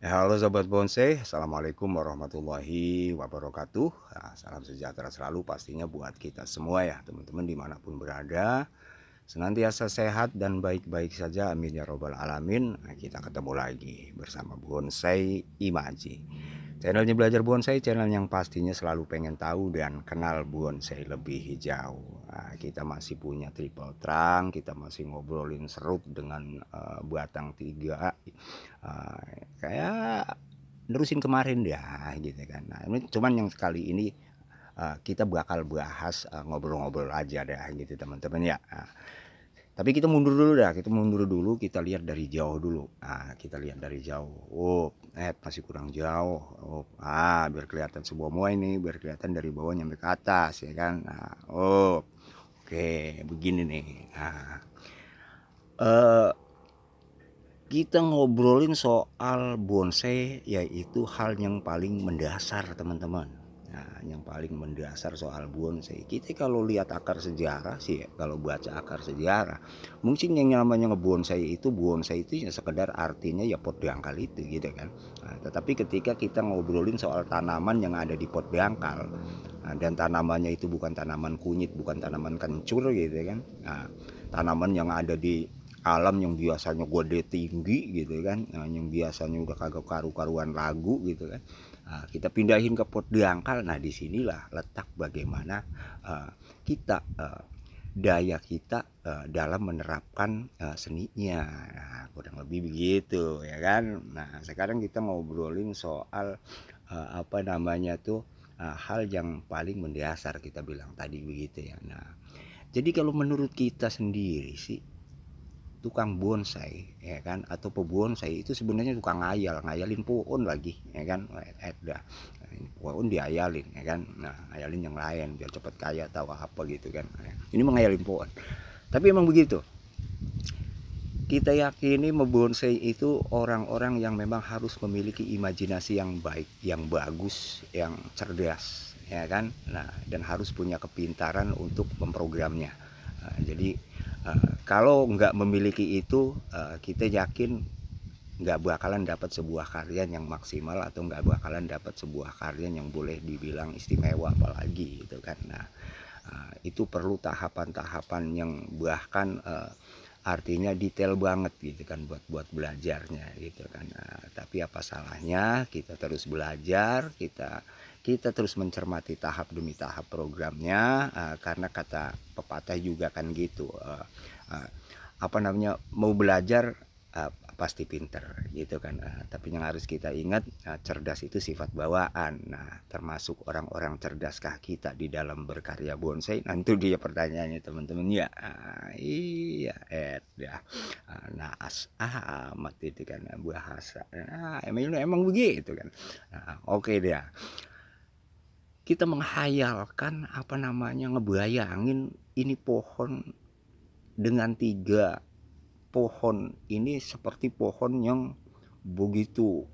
Halo Sobat Bonsai, Assalamualaikum warahmatullahi wabarakatuh. Salam sejahtera selalu pastinya buat kita semua ya teman-teman dimanapun berada. Senantiasa sehat dan baik-baik saja, amin ya robbal alamin. Kita ketemu lagi bersama Bonsai Imaji. Channelnya Belajar Bonsai, channel yang pastinya selalu pengen tahu dan kenal bonsai lebih jauh. Kita masih punya triple trunk, kita masih ngobrolin serut dengan batang tiga. Kayak nerusin kemarin ya gitu kan. Nah, ini cuman yang sekali ini kita bakal bahas ngobrol-ngobrol aja deh gitu teman-teman ya. Tapi kita mundur dulu dah, kita mundur dulu, kita lihat dari jauh dulu. Kita lihat dari jauh. Oh, masih kurang jauh. Oh, biar kelihatan semua ini, biar kelihatan dari bawah nyampe ke atas ya kan. Oke, begini nih. Eh kita ngobrolin soal bonsai yaitu hal yang paling mendasar teman-teman. Nah, yang paling mendasar soal bonsai. Kita kalau lihat akar sejarah sih, kalau baca akar sejarah, mungkin yang namanya ngebonsai itu ya sekedar artinya ya pot dangkal itu gitu kan. Tetapi ketika kita ngobrolin soal tanaman yang ada di pot dangkal, dan tanamannya itu bukan tanaman kunyit, bukan tanaman kencur gitu kan. Tanaman yang ada di alam yang biasanya gede tinggi gitu kan, yang biasanya udah kagak karu-karuan lagu gitu kan. Kita pindahin ke pot dangkal. Nah disinilah letak bagaimana kita daya kita dalam menerapkan seninya. Kurang lebih begitu ya kan. Nah sekarang kita ngobrolin soal apa namanya tuh, hal yang paling mendasar kita bilang tadi begitu ya. Nah jadi kalau menurut kita sendiri sih, tukang bonsai ya kan atau pebonsai itu sebenarnya tukang ngayalin pohon lagi ya kan. Dah pohon diayalin ya kan. Nah ngayalin yang lain biar cepat kaya tahu apa gitu kan. Ini mengayalin pohon, tapi emang begitu. Kita yakini membonsai itu orang-orang yang memang harus memiliki imajinasi yang baik, yang bagus, yang cerdas ya kan. Nah dan harus punya kepintaran untuk memprogramnya. Jadi kalau nggak memiliki itu, kita yakin nggak bakalan dapat sebuah karya yang maksimal atau nggak bakalan dapat sebuah karya yang boleh dibilang istimewa apalagi gitu kan. Nah itu perlu tahapan-tahapan yang bahkan artinya detail banget gitu kan buat belajarnya gitu kan. Tapi apa salahnya kita terus belajar, kita terus mencermati tahap demi tahap programnya, karena kata pepatah juga kan gitu, apa namanya, mau belajar pasti pinter gitu kan. Tapi yang harus kita ingat, cerdas itu sifat bawaan. Nah termasuk orang-orang cerdaskah kita di dalam berkarya bonsai? Nah itu dia pertanyaannya teman-teman ya. Iya dah. Naas amat itu kan bahasa. Emang begitu kan. Oke deh. Kita menghayalkan apa namanya, ngebayangin ini pohon dengan tiga pohon ini seperti pohon yang begitu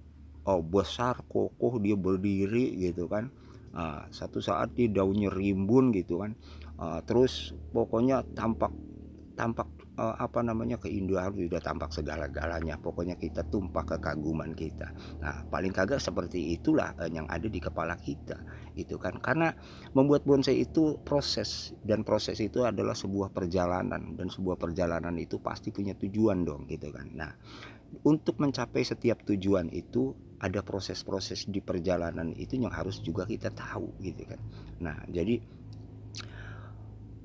besar kokoh dia berdiri gitu kan. Satu saat dia daunnya rimbun gitu kan. Terus pokoknya tampak tampak apa namanya, keindahan sudah tampak segala-galanya. Pokoknya kita tumpah kekaguman kita. Nah paling kagak seperti itulah yang ada di kepala kita itu kan. Karena membuat bonsai itu proses, dan proses itu adalah sebuah perjalanan, dan sebuah perjalanan itu pasti punya tujuan dong gitu kan. Nah untuk mencapai setiap tujuan itu ada proses-proses di perjalanan itu yang harus juga kita tahu gitu kan. Nah jadi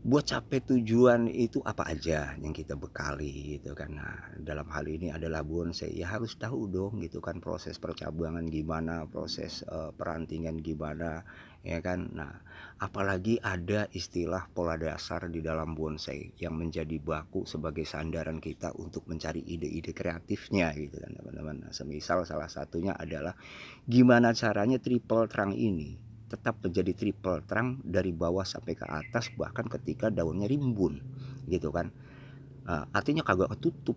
buat capai tujuan itu apa aja yang kita bekali gitu kan. Nah dalam hal ini adalah bonsai ya harus tahu dong gitu kan, proses percabangan gimana, proses perantingan gimana ya kan. Nah apalagi ada istilah pola dasar di dalam bonsai yang menjadi baku sebagai sandaran kita untuk mencari ide-ide kreatifnya gitu kan teman-teman. Nah, semisal salah satunya adalah gimana caranya triple trunk ini tetap menjadi triple trunk dari bawah sampai ke atas bahkan ketika daunnya rimbun gitu kan. Artinya kagak ketutup.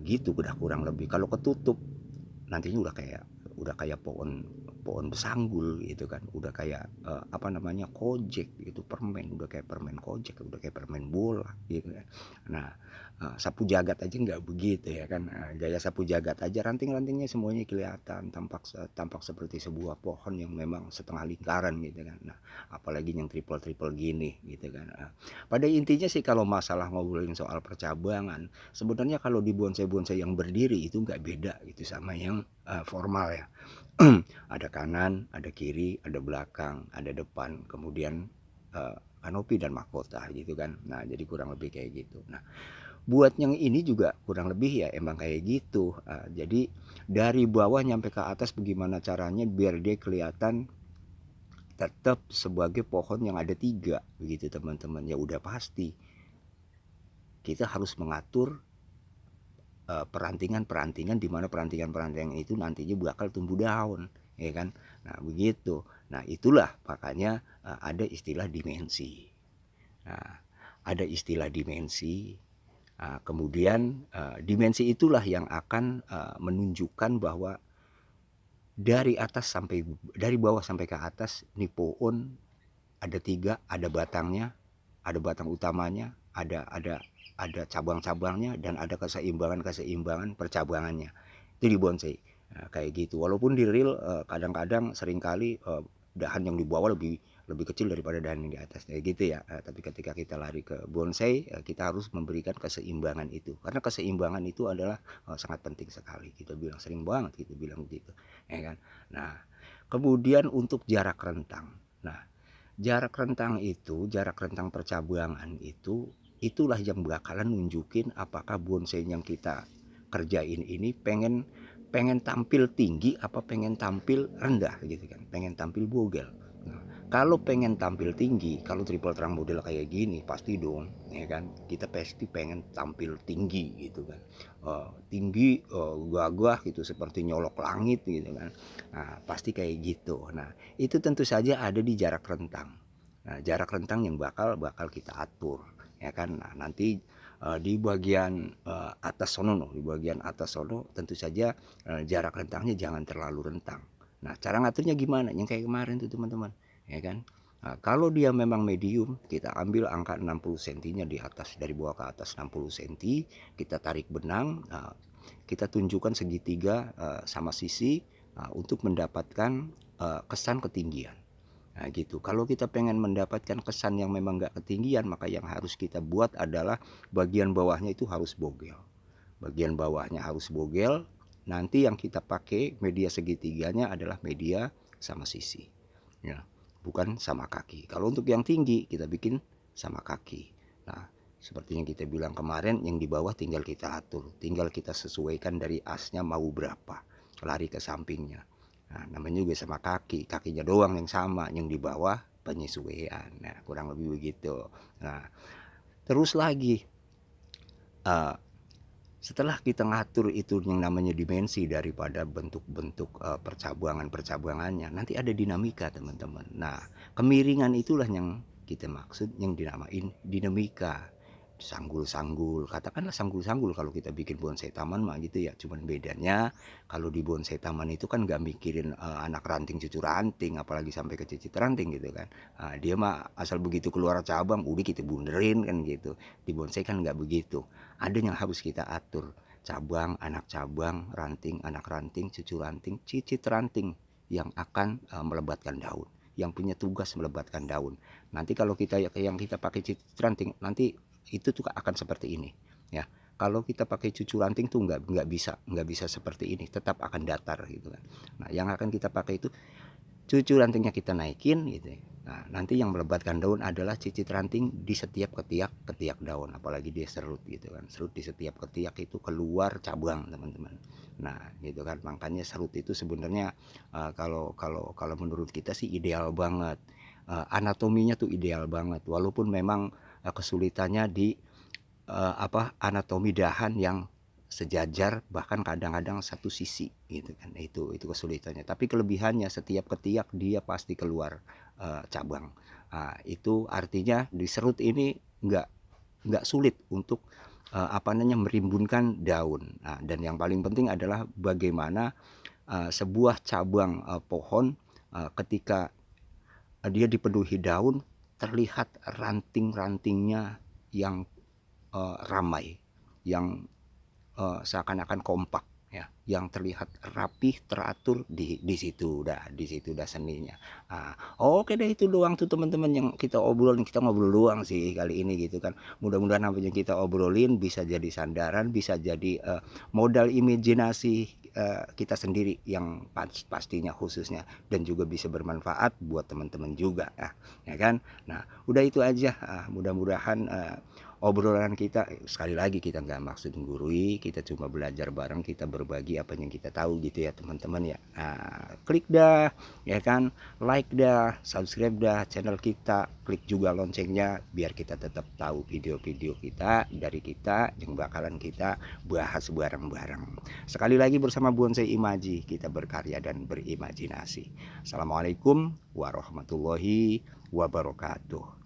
Gitu udah kurang lebih. Kalau ketutup nantinya udah kayak pohon pohon besanggul gitu kan, udah kayak apa namanya, kojek gitu, permen, udah kayak permen kojek, udah kayak permen bola gitu kan. Nah, sapu jagat aja nggak begitu ya kan. Gaya sapu jagat aja ranting-rantingnya semuanya kelihatan, tampak seperti sebuah pohon yang memang setengah lingkaran gitu kan. Nah, apalagi yang triple-triple gini gitu kan. Pada intinya sih kalau masalah ngobrolin soal percabangan, sebenarnya kalau di bonsai-bonsai yang berdiri itu nggak beda gitu sama yang formal ya. Ada kanan, ada kiri, ada belakang, ada depan, kemudian kanopi dan mahkota gitu kan. Nah, jadi kurang lebih kayak gitu. Nah, buat yang ini juga kurang lebih ya emang kayak gitu. Jadi dari bawah nyampe ke atas bagaimana caranya biar dia kelihatan tetap sebagai pohon yang ada 3 begitu teman-teman. Ya udah pasti kita harus mengatur perantingan-perantingan di mana perantingan-perantingan itu nantinya bakal tumbuh daun, ya kan? Nah, begitu. Nah, itulah makanya ada istilah dimensi. Nah, ada istilah dimensi. Kemudian dimensi itulah yang akan menunjukkan bahwa dari bawah sampai ke atas nih pohon ada 3, ada batangnya, ada batang utamanya, ada cabang-cabangnya, dan ada keseimbangan percabangannya. Itu di bonsai. Nah, kayak gitu. Walaupun di real kadang-kadang seringkali dahan yang di bawah lebih lebih kecil daripada dahan yang di atas kayak gitu ya. Tapi ketika kita lari ke bonsai, kita harus memberikan keseimbangan itu. Karena keseimbangan itu adalah sangat penting sekali. Kita bilang sering banget kita bilang gitu, ya kan? Nah, kemudian untuk jarak rentang. Nah, jarak rentang percabangan itulah yang bakalan nunjukin apakah bonsai yang kita kerjain ini pengen pengen tampil tinggi apa pengen tampil rendah gitu kan, pengen tampil bogel. Nah, kalau pengen tampil tinggi, kalau triple trunk model kayak gini pasti dong, ya kan, kita pasti pengen tampil tinggi gitu kan, tinggi, gagah gitu seperti nyolok langit gitu kan. Nah, pasti kayak gitu. Nah, itu tentu saja ada di jarak rentang. Nah, jarak rentang yang bakal kita atur, ya kan. Nah, nanti di bagian atas sono, di bagian atas sono tentu saja jarak rentangnya jangan terlalu rentang. Nah, cara ngaturnya gimana? Yang kayak kemarin tuh teman-teman, ya kan. Nah, kalau dia memang medium, kita ambil angka 60 cm-nya di atas, dari bawah ke atas 60 cm, kita tarik benang, kita tunjukkan segitiga sama sisi untuk mendapatkan kesan ketinggian. Nah, gitu. Kalau kita pengen mendapatkan kesan yang memang nggak ketinggian, maka yang harus kita buat adalah bagian bawahnya itu harus bogel. Bagian bawahnya harus bogel. Nanti yang kita pakai media segitiganya adalah media sama sisi, ya, bukan sama kaki. Kalau untuk yang tinggi kita bikin sama kaki. Nah, seperti yang kita bilang kemarin, yang di bawah tinggal kita atur, tinggal kita sesuaikan dari asnya mau berapa, lari ke sampingnya. Nah, namanya juga sama kaki, kakinya doang yang sama, yang di bawah penyesuaian. Nah, kurang lebih begitu. Nah, terus lagi setelah kita ngatur itu yang namanya dimensi daripada bentuk-bentuk percabangan-percabangannya, nanti ada dinamika teman-teman. Nah, kemiringan itulah yang kita maksud yang dinamain dinamika. Sanggul-sanggul, katakanlah sanggul-sanggul kalau kita bikin bonsai taman mah gitu ya. Cuman bedanya kalau di bonsai taman itu kan nggak mikirin anak ranting cucu ranting, apalagi sampai ke cicit ranting gitu kan. Dia mah asal begitu keluar cabang udah kita bunderin kan gitu. Di bonsai kan nggak begitu. Ada yang harus kita atur, cabang, anak cabang, ranting, anak ranting, cucu ranting, cicit ranting yang akan melebatkan daun, yang punya tugas melebatkan daun. Nanti kalau kita yang kita pakai cicit ranting, nanti itu tuh akan seperti ini, ya. Kalau kita pakai cucu ranting tuh nggak bisa seperti ini, tetap akan datar gitu kan. Nah, yang akan kita pakai itu cucu rantingnya kita naikin gitu. Nah, nanti yang melebatkan daun adalah cicit ranting di setiap ketiak daun, apalagi dia serut gitu kan. Serut di setiap ketiak itu keluar cabang, teman-teman. Nah, gitu kan. Makanya serut itu sebenarnya kalau menurut kita sih ideal banget. Anatominya tuh ideal banget, walaupun memang kesulitannya di anatomi dahan yang sejajar, bahkan kadang-kadang satu sisi gitu kan. Itu kesulitannya, tapi kelebihannya setiap ketiak dia pasti keluar cabang. Itu artinya di serut ini nggak sulit untuk merimbunkan daun. Dan yang paling penting adalah bagaimana sebuah cabang pohon ketika dia dipenuhi daun, terlihat ranting-rantingnya yang ramai, yang seakan-akan kompak ya, yang terlihat rapih, teratur di situ udah seninya. Oke deh, itu doang tuh teman-teman yang kita obrolin, kita ngobrol doang sih kali ini gitu kan. Mudah-mudahan apa yang kita obrolin bisa jadi sandaran, bisa jadi modal imajinasi kita sendiri yang pastinya khususnya, dan juga bisa bermanfaat buat teman-teman juga ya kan. Nah, udah itu aja. Mudah-mudahan obrolan kita, sekali lagi kita nggak maksud menggurui, kita cuma belajar bareng, kita berbagi apa yang kita tahu gitu ya teman-teman ya. Nah, klik dah ya kan, like dah, subscribe dah channel kita, klik juga loncengnya biar kita tetap tahu video-video kita dari kita yang bakalan kita bahas bareng-bareng. Sekali lagi bersama Bonsai Imaji, kita berkarya dan berimajinasi. Assalamualaikum warahmatullahi wabarakatuh.